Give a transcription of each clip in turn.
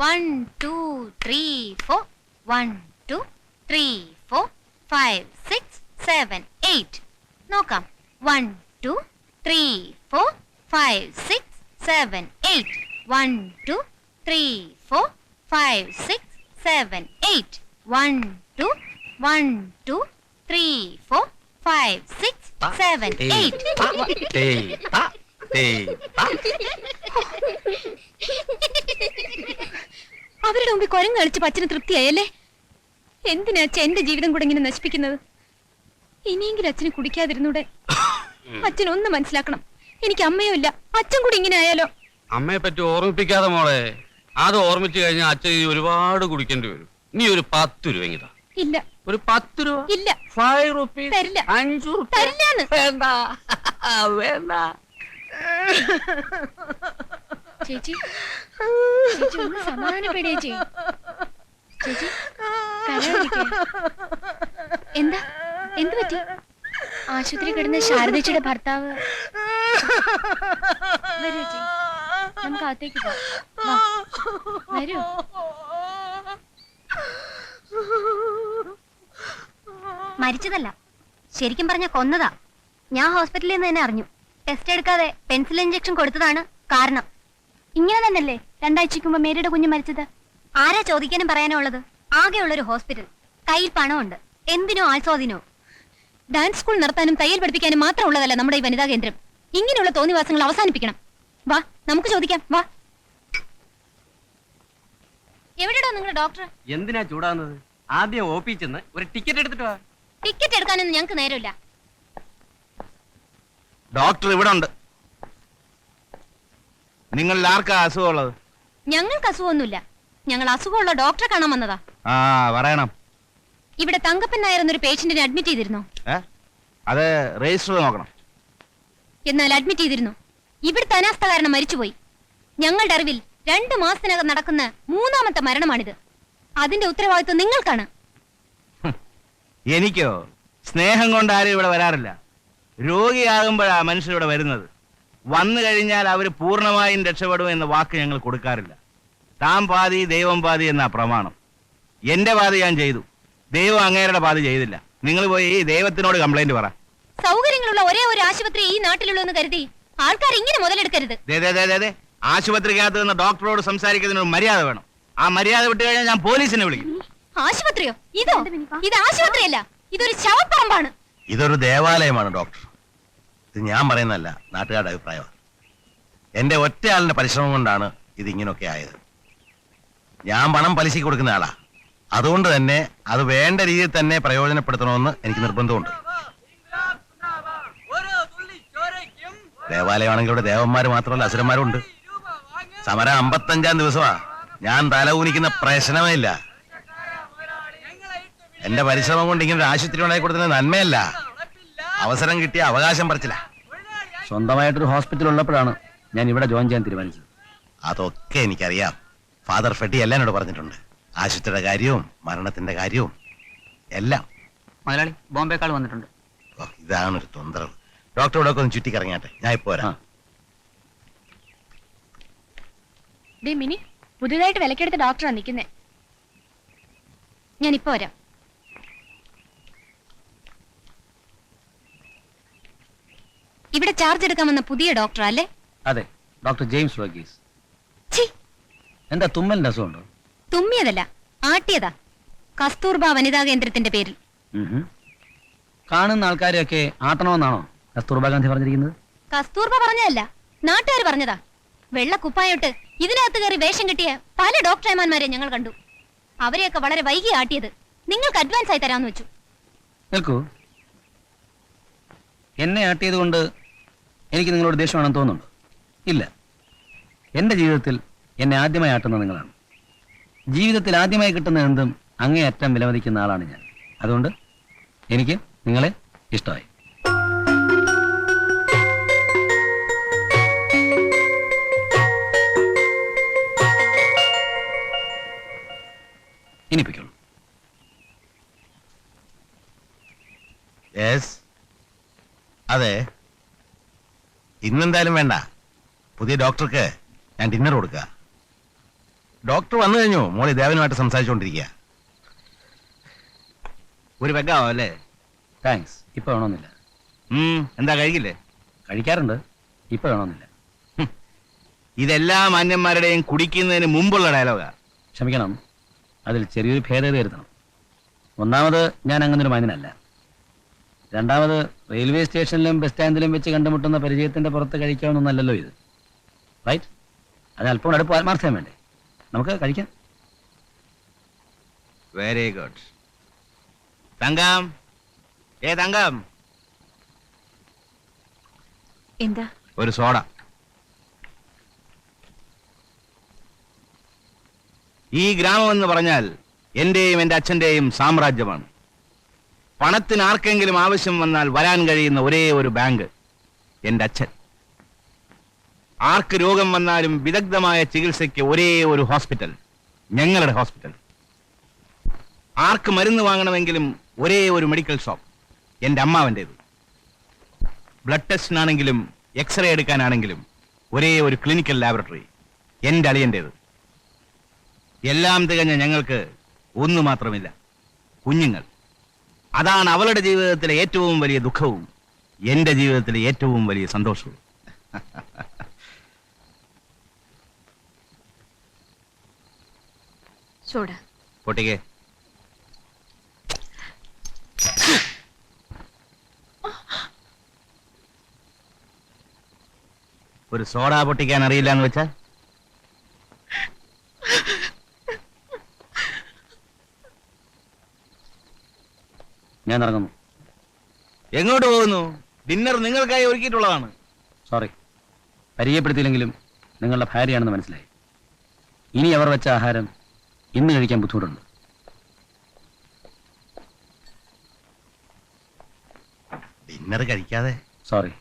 1 2 3 4 1 2 3 4 5 6 7 8 നോക്കാം 1 2 3 4 5 6 7 8 1 2 3 4 5 6 7 8 1 2 1 2 3 4 5 6 7 8 അവരുടെ മുമ്പിൽ കൊരങ്ങ് കളിച്ച് പച്ചന് തൃപ്തിയായല്ലേ? എന്തിനാ അച്ഛൻ എന്റെ ജീവിതം കൂടെ ഇങ്ങനെ നശിപ്പിക്കുന്നത്? ഇനിയെങ്കിലും അച്ഛന് കുടിക്കാതിരുന്നൂടെ? അച്ഛനൊന്ന് മനസ്സിലാക്കണം, എനിക്ക് അമ്മയോ ഇല്ല, അച്ഛൻ കൂടി ഇങ്ങനെ ആയാലോ? അമ്മയെ പറ്റി ഓർമ്മിപ്പിക്കാതെ മോളെ. അത് ഓർമ്മിച്ചു കഴിഞ്ഞാൽ അച്ഛൻ ഒരുപാട് കുടിക്കേണ്ടി വരും. നീ ഒരു 10 രൂപ ഇങ്ങതാ. ഇല്ല. ഒരു 10 രൂപ ഇല്ല. 5 റുപ്പീസ്. തരില്ല. 5 റുപ്പീസ് തരില്ലാന്ന്. വേണ്ട വേണ്ട. ചേച്ചി ചേച്ചി ഒന്ന് സമാധാനപ്പെടുകയും ചെയ്യും. ചേച്ചി എന്താ എന്ത് പറ്റി? ആശുപത്രി കിടന്ന ശാരദയുടെ ഭർത്താവ്. വരൂ ചേച്ചി, നമുക്ക് അകത്തേക്ക് പോവാം. വരൂ. മരിച്ചതല്ല, ശരിക്കും പറഞ്ഞ കൊന്നതാ. ഞാൻ ഹോസ്പിറ്റലിൽ നിന്ന് തന്നെ അറിഞ്ഞു. ടെസ്റ്റ് എടുക്കാതെ പെൻസിൽ ഇഞ്ചക്ഷൻ കൊടുത്തതാണ് കാരണം. ഇങ്ങനെ തന്നെയല്ലേ 2 ആഴ്ചയ്ക്ക് മുമ്പ് മേരിയുടെ കുഞ്ഞ് മരിച്ചത്? ആരാ ചോദിക്കാനും പറയാനോ ഉള്ളത്? ആകെയുള്ളൊരു ഹോസ്പിറ്റൽ, കയ്യിൽ പണമുണ്ട്, എന്തിനോ ആസ്വാദിനോ. ഡാൻസ് സ്കൂൾ നടത്താനും തയ്യൽ പഠിപ്പിക്കാനും മാത്രം ഉള്ളതല്ല നമ്മുടെ ഈ വനിതാ കേന്ദ്രം. ഇങ്ങനെയുള്ള തോന്നിവാസങ്ങൾ അവസാനിപ്പിക്കണം. വാ, നമുക്ക് ചോദിക്കാം. വാ. എവിടെയാ നിങ്ങളുടെ ഡോക്ടർ? എന്തിനാ ചൂടാവുന്നത്? ആദ്യം ഓപ്പി ചെന്ന് ഒരു ടിക്കറ്റ് എടുത്തിട്ട് വാ. ടിക്കറ്റ് എടുക്കാനൊന്നും ഞങ്ങൾക്ക് നേരമില്ല. ഡോക്ടർ ഇവിടെ ഉണ്ട്. നിങ്ങളിൽ ആർക്കാ അസുഖമുള്ളത്? ഞങ്ങൾക്ക് അസുഖമൊന്നുമില്ല. ഞങ്ങൾ അസുഖമുള്ള ഡോക്ടറെ കാണാൻ വന്നതാ. ആ പറയണം. ഇവിടെ തങ്കപ്പൻ നായർ എന്നൊരു പേഷ്യന്റിനെ അഡ്മിറ്റ് ചെയ്തിരുന്നോ? അത് രജിസ്റ്റർ നോക്കണം. എന്നാൽ അഡ്മിറ്റ് ചെയ്തിരുന്നു. ഇവിടുത്തെ അനാസ്ഥ കാരണം മരിച്ചുപോയി. ഞങ്ങളുടെ അറിവിൽ 2 മാസത്തിനകം നടക്കുന്ന 3ാമത്തെ മരണമാണിത്. അതിന്റെ ഉത്തരവാദിത്വം നിങ്ങൾക്കാണ്. എനിക്കോ? സ്നേഹം കൊണ്ട് ആരും ഇവിടെ വരാറില്ല. രോഗിയാകുമ്പോഴാ മനുഷ്യരിവിടെ വരുന്നത്. വന്നു കഴിഞ്ഞാൽ അവർ പൂർണ്ണമായും രക്ഷപ്പെടും എന്ന വാക്ക് ഞങ്ങൾ കൊടുക്കാറില്ല. താൻ പാതി ദൈവം പാതി എന്നാ പ്രമാണം. എന്റെ പാതി ഞാൻ ചെയ്തു, ദൈവം അങ്ങേരുടെ പാതി ചെയ്തില്ല. നിങ്ങൾ പോയി ദൈവത്തിനോട് കംപ്ലൈന്റ് പറ. സൗകര്യങ്ങളുള്ള ഒരേ ഒരു ആശുപത്രി ഈ നാട്ടിലുള്ളൂ എന്ന് കരുതി ആൾക്കാർ ഇങ്ങനെ മുതലെടുക്കരുത്. ആശുപത്രിക്കകത്ത് നിന്ന് ഡോക്ടറോട് സംസാരിക്കുന്നതിന് മര്യാദ വേണം. ആ മര്യാദ വിട്ടു കഴിഞ്ഞാൽ ഞാൻ പോലീസിനെ വിളിക്കും. ആശുപത്രിയോ? ഇത് ആശുപത്രിയല്ല, ഇതൊരു ശവപ്പറമ്പാണ്. ഇതൊരു ദേവാലയമാണ് ഡോക്ടർ. ഇത് ഞാൻ പറയുന്നതല്ല, നാട്ടുകാരുടെ അഭിപ്രായമാണ്. എന്റെ ഒറ്റയാളിന്റെ പരിശ്രമം കൊണ്ടാണ് ഇത് ഇങ്ങനെയൊക്കെ ആയത്. ഞാൻ പണം പലിശയ്ക്ക് കൊടുക്കുന്ന ആളാ. അതുകൊണ്ട് തന്നെ അത് വേണ്ട രീതിയിൽ തന്നെ പ്രയോജനപ്പെടുത്തണമെന്ന് എനിക്ക് നിർബന്ധമുണ്ട്. ദേവാലയമാണെങ്കിൽ ഇവിടെ ദേവന്മാര് മാത്രമല്ല അസുരന്മാരും ഉണ്ട്. സമരം 55ാം ദിവസമാ. ഞാൻ തല ഊനിക്കുന്ന പ്രശ്നമേ ഇല്ല. എന്റെ പരിശ്രമം കൊണ്ട് ഇങ്ങനെ ഒരു ആശുപത്രി ഉണ്ടാക്കി കൊടുക്കുന്നത് നന്മയല്ല, അവസരം കിട്ടിയ അവകാശം പറിച്ചില്ല. സ്വന്തമായിട്ടൊരു ഹോസ്പിറ്റൽ ഉള്ളപ്പോഴാണ് ഞാൻ ഇവിടെ ജോയിൻ ചെയ്യാൻ തീരുമാനിച്ചത്. അതൊക്കെ എനിക്കറിയാം. ഫാദർ ഫെട്ടി എല്ലാം എന്നോട് പറഞ്ഞിട്ടുണ്ട്. ആശുപത്രിയുടെ കാര്യവും മരണത്തിന്റെ കാര്യവും എല്ലാം. മലയാളി ബോംബെക്കാൾ വന്നിട്ടുണ്ട്. ഇതാണൊരു തൊന്തരവ്. ഡോക്ടർ ഇവിടെ ഒക്കെ ഒന്ന് ചുറ്റിക്കറങ്ങാട്ടെ, ഞാൻ ഇപ്പോ വരാം. മിനി, പുതിയതായിട്ട് വിലക്കെടുത്ത ഡോക്ടറാണ് നിൽക്കുന്നേ. ഞാൻ ഇപ്പോ വരാം. ഇവിടെ ചാർജ് എടുക്കാൻ വന്ന പുതിയ ഡോക്ടർ അല്ലേ? അതെ, ഡോക്ടർ ജെയിംസ് വർഗീസ്. എന്താ തുമ്മലിന്റെ അസുഖമുണ്ടോ? തുമ്മിയതല്ല, ആട്ടിയതാ. കസ്തൂർബ വനിതാ കേന്ദ്രത്തിന്റെ പേരിൽ. കാണുന്ന ആൾക്കാരെയൊക്കെ ആട്ടണമെന്നാണോ കസ്തൂർബ ഗാന്ധി പറഞ്ഞിരിക്കുന്നത്? കസ്തൂർബ പറഞ്ഞതല്ല, നാട്ടുകാർ പറഞ്ഞതാ. വെള്ളക്കുപ്പായോട്ട് ഇതിനകത്ത് കയറി വേഷം കിട്ടിയ പല ഡോക്ടർമാരെ ഞങ്ങൾ കണ്ടു. അവരെയൊക്കെ വളരെ വൈകി ആട്ടിയത്. നിങ്ങൾക്ക് അഡ്വാൻസ് ആയി തരാന്ന് വെച്ചു. നിൽക്കൂ. എന്നെ ആട്ടിയത് കൊണ്ട് എനിക്ക് നിങ്ങളോട് ദേഷ്യമാണെന്ന് തോന്നുന്നുണ്ടോ? ഇല്ല. എന്റെ ജീവിതത്തിൽ എന്നെ ആദ്യമായി ആട്ടുന്നത് നിങ്ങളാണ്. ജീവിതത്തിൽ ആദ്യമായി കിട്ടുന്ന എന്തും അങ്ങേയറ്റം വിലമതിക്കുന്ന ആളാണ് ഞാൻ. അതുകൊണ്ട് എനിക്ക് നിങ്ങളെ ഇഷ്ടമായി. ഇനിപ്പിക്കുള്ളൂ. അതെ, ഇന്നെന്തായാലും വേണ്ട. പുതിയ ഡോക്ടർക്ക് ഞാൻ ഡിന്നർ കൊടുക്കുക. ഡോക്ടർ വന്നു കഴിഞ്ഞു. മോളി ദേവനുമായിട്ട് സംസാരിച്ചുകൊണ്ടിരിക്കുക. ഒരു പെഗ്ഗാവോ അല്ലേ? താങ്ക്സ്. ഇപ്പൊ വേണമെന്നില്ല. എന്താ കഴിക്കില്ലേ? കഴിക്കാറുണ്ട്, ഇപ്പൊ വേണമെന്നില്ല. ഇതെല്ലാ മാന്യന്മാരുടെയും കുടിക്കുന്നതിന് മുമ്പുള്ള ഡയലോഗാ. ക്ഷമിക്കണം, അതിൽ ചെറിയൊരു ഭേദഗതി വരുത്തണം. ഒന്നാമത്, ഞാൻ അങ്ങനൊരു മാന്യനല്ല. രണ്ടാമത്, റെയിൽവേ സ്റ്റേഷനിലും ബസ് സ്റ്റാൻഡിലും വെച്ച് കണ്ടുമുട്ടുന്ന പരിചയത്തിന്റെ പുറത്ത് കഴിക്കാവുന്നല്ലോ ഇത്. റൈറ്റ്? അതിന് അല്പം അടുപ്പ് ആത്മാർത്ഥം വേണ്ടേ? നമുക്ക് കഴിക്കാം. Very good. തങ്കം, തങ്കം, എന്താ? ഒരു സോഡ. ഈ ഗ്രാമം എന്ന് പറഞ്ഞാൽ എന്റെയും എന്റെ അച്ഛന്റെയും സാമ്രാജ്യമാണ്. പണത്തിന് ആർക്കെങ്കിലും ആവശ്യം വന്നാൽ വരാൻ കഴിയുന്ന ഒരേ ഒരു ബാങ്ക് എന്റെ അച്ഛൻ. ആർക്ക് രോഗം വന്നാലും വിദഗ്ധമായ ചികിത്സയ്ക്ക് ഒരേ ഒരു ഹോസ്പിറ്റൽ, ഞങ്ങളുടെ ഹോസ്പിറ്റൽ. ആർക്ക് മരുന്ന് വാങ്ങണമെങ്കിലും ഒരേ ഒരു മെഡിക്കൽ ഷോപ്പ്, എന്റെ അമ്മാവൻ്റെത്. ബ്ലഡ് ടെസ്റ്റിനാണെങ്കിലും എക്സ്റേ എടുക്കാനാണെങ്കിലും ഒരേ ഒരു ക്ലിനിക്കൽ ലാബറട്ടറി, എന്റെ അളിയൻ്റെത്. എല്ലാം തികഞ്ഞ ഞങ്ങൾക്ക് ഒന്നു മാത്രമില്ല, കുഞ്ഞുങ്ങൾ. അതാണ് അവളുടെ ജീവിതത്തിലെ ഏറ്റവും വലിയ ദുഃഖവും എന്റെ ജീവിതത്തിലെ ഏറ്റവും വലിയ സന്തോഷവും. പൊട്ടിക്കേ. ഒരു സോഡ പൊട്ടിക്കാൻ അറിയില്ല എന്ന് വെച്ചാൽ ഞാൻ ഇറങ്ങുന്നു. എങ്ങോട്ട് പോകുന്നു? ഡിന്നർ നിങ്ങൾക്കായി ഒരുക്കിയിട്ടുള്ളതാണ്. സോറി, പരിചയപ്പെടുത്തിയില്ലെങ്കിലും നിങ്ങളുടെ ഭാര്യയാണെന്ന് മനസ്സിലായി. ഇനി അവർ വെച്ച ആഹാരം ഇന്ന് കഴിക്കാൻ ബുദ്ധിമുട്ടുണ്ട്. ഡിന്നർ കഴിക്കാതെ? സോറി.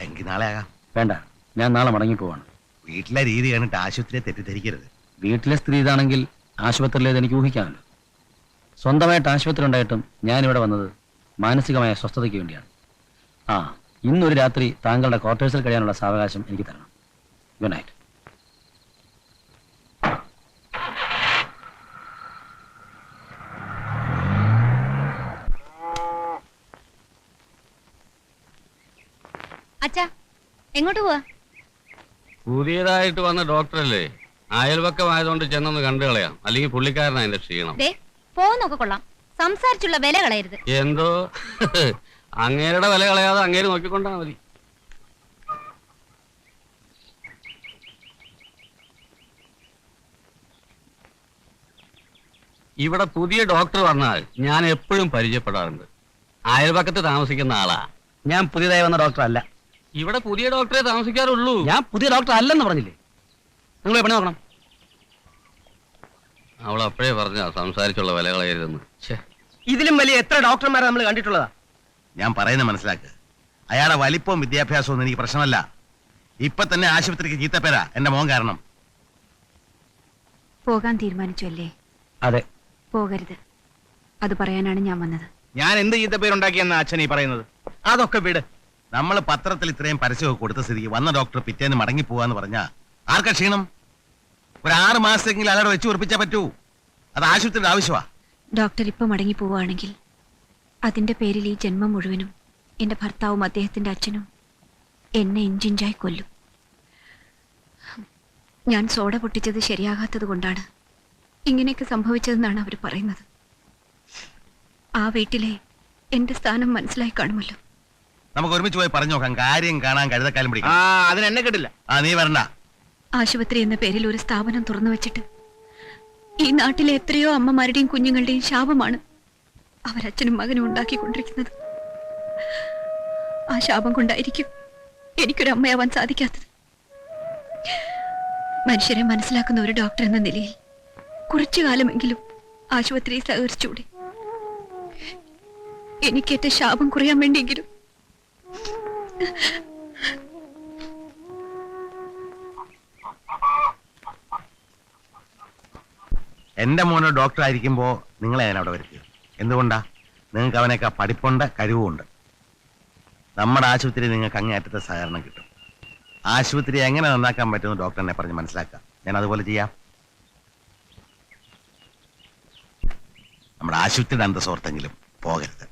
എങ്കിൽ നാളെ ആകാം. വേണ്ട, ഞാൻ നാളെ മടങ്ങി പോവാണ്. വീട്ടിലെ രീതി കണ്ടിട്ട് ആശുപത്രിയെ തെറ്റിദ്ധരിക്കരുത്. വീട്ടിലെ സ്ഥിതി ഇതാണെങ്കിൽ ആശുപത്രിയിലേത് എനിക്ക് ഊഹിക്കാമല്ലോ. സ്വന്തമായിട്ട് ആശുപത്രി ഉണ്ടായിട്ടും ഞാനിവിടെ വന്നത് മാനസികമായ സ്വസ്ഥതയ്ക്ക് വേണ്ടിയാണ്. ഇന്നൊരു രാത്രി താങ്കളുടെ ക്വാർട്ടേഴ്സിൽ കഴിയാനുള്ള സാവകാശം എനിക്ക് തരണം. Good night. അച്ഛാ, എങ്ങോട്ട് പോവാ? പുതിയതായിട്ട് വന്ന ഡോക്ടറല്ലേ, അയൽവക്കമായതുകൊണ്ട് ചെന്നൊന്ന് കണ്ടു കളയാം. അല്ലെങ്കിൽ പുള്ളിക്കാരനാ എന്റെ ക്ഷീണം. പോന്നൊക്കെ കൊള്ളാം, സംസാരിച്ചുള്ള വില കളയരുത്. എന്തോ അങ്ങേരുടെ വില കളയാതെ അങ്ങേര് നോക്കിക്കൊണ്ടാ മതി. ഇവിടെ പുതിയ ഡോക്ടർ വന്നാൽ ഞാൻ എപ്പോഴും പരിചയപ്പെടാറുണ്ട്. അയൽപക്കത്ത് താമസിക്കുന്ന ആളാ. ഞാൻ പുതിയതായി വന്ന ഡോക്ടർ അല്ല. ഇവിടെ പുതിയ ഡോക്ടറെ താമസിക്കാറുള്ളൂ. ഞാൻ പുതിയ ഡോക്ടർ അല്ലെന്ന് പറഞ്ഞില്ലേ? നിങ്ങൾ എവിടെ നോക്കണം? അവൾ അപ്പോഴേ പറഞ്ഞ സംസാരിച്ചുള്ള വില കളയരുതെന്ന്. ഇതിലും വലിയ എത്ര ഡോക്ടർമാരെ നമ്മൾ കണ്ടിട്ടുള്ളതാ. ഞാൻ പറയുന്നത് മനസ്സിലാക്ക്. അയാളുടെ വലിപ്പവും വിദ്യാഭ്യാസവും ഒന്നും എനിക്ക് പ്രശ്നമല്ല. ഇപ്പൊ തന്നെ ആശുപത്രിക്ക് ചീത്തപ്പേരാ എന്റെ മോൻ കാരണം. പോകാൻ തീരുമാനിച്ചു അല്ലേ? അതെ. പോകരുത്, അത് പറയാനാണ് ഞാൻ വന്നത്. ഞാൻ എന്ത് ചീത്തപ്പേരുണ്ടാക്കിയെന്ന അച്ഛൻ ഈ പറയുന്നത്? അതൊക്കെ വിട്. നമ്മൾ പത്രത്തിൽ ഇത്രയും പരസ്യമൊക്കെ കൊടുത്ത സ്ഥിതിക്ക് വന്ന ഡോക്ടർ പിറ്റേന്ന് മടങ്ങി പോവാന്ന് പറഞ്ഞാ ആർക്കാ ക്ഷീണം? ഒരു 6 മാസത്തെങ്കിലും അയാളെ വെച്ച് ഉറപ്പിച്ചാ പറ്റൂ. അത് ആശുപത്രിയുടെ ആവശ്യമാ. ഡോക്ടർ ഇപ്പൊ മടങ്ങി പോവുകയാണെങ്കിൽ അതിന്റെ പേരിൽ ഈ ജന്മം മുഴുവനും എന്റെ ഭർത്താവും അദ്ദേഹത്തിന്റെ അച്ഛനും എന്നെ ഇഞ്ചിഞ്ചായി കൊല്ലും. ഞാൻ സോഡ പൊട്ടിച്ചത് ശരിയാകാത്തത് കൊണ്ടാണ് ഇങ്ങനെയൊക്കെ സംഭവിച്ചതെന്നാണ് അവർ പറയുന്നത്. ആ വീട്ടിലെ എന്റെ സ്ഥാനം മനസ്സിലായി കാണുമല്ലോ. നമുക്ക് ഒരുമിച്ച് പോയി പറഞ്ഞു നോക്കാം. കാര്യം കാണാൻ കഴുതക്കാലം പിടിക്കാം. അതിന് എന്നെ കിട്ടില്ല. നീ വരണ്ട. ആശുപത്രി എന്ന പേരിൽ ഒരു സ്ഥാപനം തുറന്നു വെച്ചിട്ട് ഈ നാട്ടിലെ എത്രയോ അമ്മമാരുടെയും കുഞ്ഞുങ്ങളുടെയും ശാപമാണ് അവരച്ഛനും മകനും ഉണ്ടാക്കിക്കൊണ്ടിരിക്കുന്നത്. ആ ശാപം കൊണ്ടായിരിക്കും എനിക്കൊരു അമ്മയാവാൻ സാധിക്കാത്തത്. മനുഷ്യരെ മനസ്സിലാക്കുന്ന ഒരു ഡോക്ടർ എന്ന നിലയിൽ കുറച്ചു കാലമെങ്കിലും ആശുപത്രിയിൽ സഹകരിച്ചൂടെ? എനിക്കേറ്റ ശാപം കുറയാൻ വേണ്ടിയെങ്കിലും. എന്റെ മോനോ ഡോക്ടർ ആയിരിക്കുമ്പോ നിങ്ങളെ ഞാൻ അവിടെ വരുത്തിയത് എന്തുകൊണ്ടാ? നിങ്ങൾക്ക് അവനൊക്കെ പഠിപ്പുണ്ട്, കഴിവുമുണ്ട്. നമ്മുടെ ആശുപത്രി നിങ്ങൾക്ക് അങ്ങേയറ്റത്തെ സഹകരണം കിട്ടും. ആശുപത്രി എങ്ങനെ നന്നാക്കാൻ പറ്റുമെന്ന് ഡോക്ടറിനെ പറഞ്ഞ് മനസ്സിലാക്കാം. ഞാൻ അതുപോലെ ചെയ്യാം. നമ്മുടെ ആശുപത്രിയുടെ അന്തസ്സോർത്തെങ്കിലും പോകരുത്.